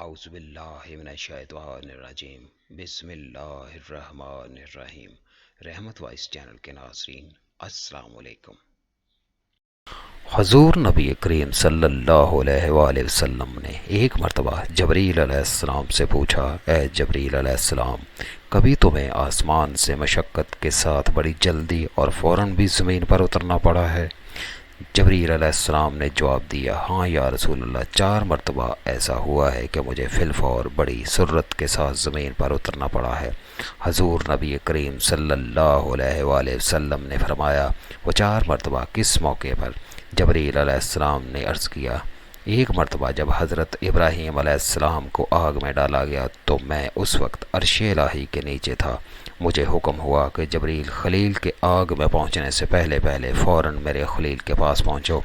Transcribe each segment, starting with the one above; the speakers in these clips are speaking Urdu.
اعوذ باللہ من الشیطان الرجیم، بسم اللہ الرحمن الرحیم۔ رحمت وائس چینل کے ناظرین السلام علیکم۔ حضور نبی کریم صلی اللہ علیہ وآلہ وسلم نے ایک مرتبہ جبریل علیہ السلام سے پوچھا، اے جبریل علیہ السلام، کبھی تمہیں آسمان سے مشقت کے ساتھ بڑی جلدی اور فوراً بھی زمین پر اترنا پڑا ہے؟ جبریل علیہ السلام نے جواب دیا، ہاں یا رسول اللہ، 4 مرتبہ ایسا ہوا ہے کہ مجھے فی الفور بڑی سرعت کے ساتھ زمین پر اترنا پڑا ہے۔ حضور نبی کریم صلی اللہ علیہ وآلہ وسلم نے فرمایا، وہ 4 مرتبہ کس موقع پر؟ جبریل علیہ السلام نے عرض کیا، ایک مرتبہ جب حضرت ابراہیم علیہ السلام کو آگ میں ڈالا گیا تو میں اس وقت عرش الہی کے نیچے تھا۔ مجھے حکم ہوا کہ جبریل خلیل کے آگ میں پہنچنے سے پہلے فوراً میرے خلیل کے پاس پہنچو۔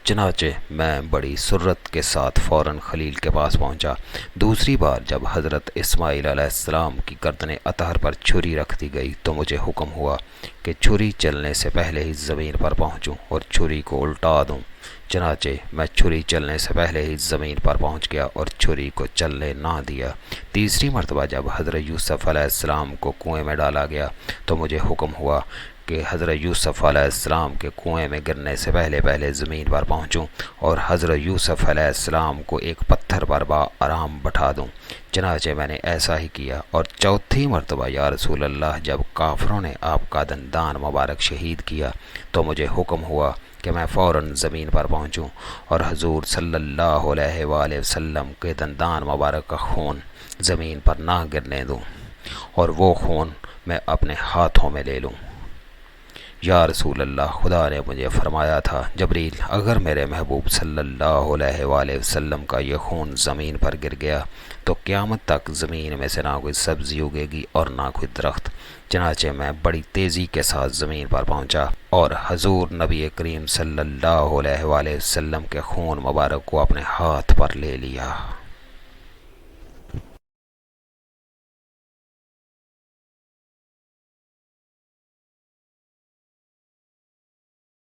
چنانچہ میں بڑی سرعت کے ساتھ فوراً خلیل کے پاس پہنچا۔ دوسری بار جب حضرت اسماعیل علیہ السلام کی گردن اطہر پر چھری رکھ دی گئی تو مجھے حکم ہوا کہ چھری چلنے سے پہلے ہی زمین پر پہنچوں اور چھری کو الٹا دوں۔ چنانچہ میں چھری چلنے سے پہلے ہی زمین پر پہنچ گیا اور چھری کو چلنے نہ دیا۔ تیسری مرتبہ جب حضرت یوسف علیہ السلام کو کنویں میں ڈالا گیا تو مجھے حکم ہوا کہ حضرت یوسف علیہ السلام کے کنویں میں گرنے سے پہلے زمین پر پہنچوں اور حضرت یوسف علیہ السلام کو ایک پتھر پر آرام بٹھا دوں۔ چنانچہ میں نے ایسا ہی کیا۔ اور چوتھی مرتبہ یا رسول اللہ، جب کافروں نے آپ کا دندان مبارک شہید کیا تو مجھے حکم ہوا کہ میں فوراً زمین پر پہنچوں اور حضور صلی اللہ علیہ وآلہ وسلم کے دندان مبارک کا خون زمین پر نہ گرنے دوں اور وہ خون میں اپنے ہاتھوں میں لے لوں۔ یا رسول اللہ، خدا نے مجھے فرمایا تھا، جبریل، اگر میرے محبوب صلی اللہ علیہ وآلہ وسلم کا یہ خون زمین پر گر گیا تو قیامت تک زمین میں سے نہ کوئی سبزی اگے گی اور نہ کوئی درخت۔ چنانچہ میں بڑی تیزی کے ساتھ زمین پر پہنچا اور حضور نبی کریم صلی اللہ علیہ وآلہ وسلم کے خون مبارک کو اپنے ہاتھ پر لے لیا۔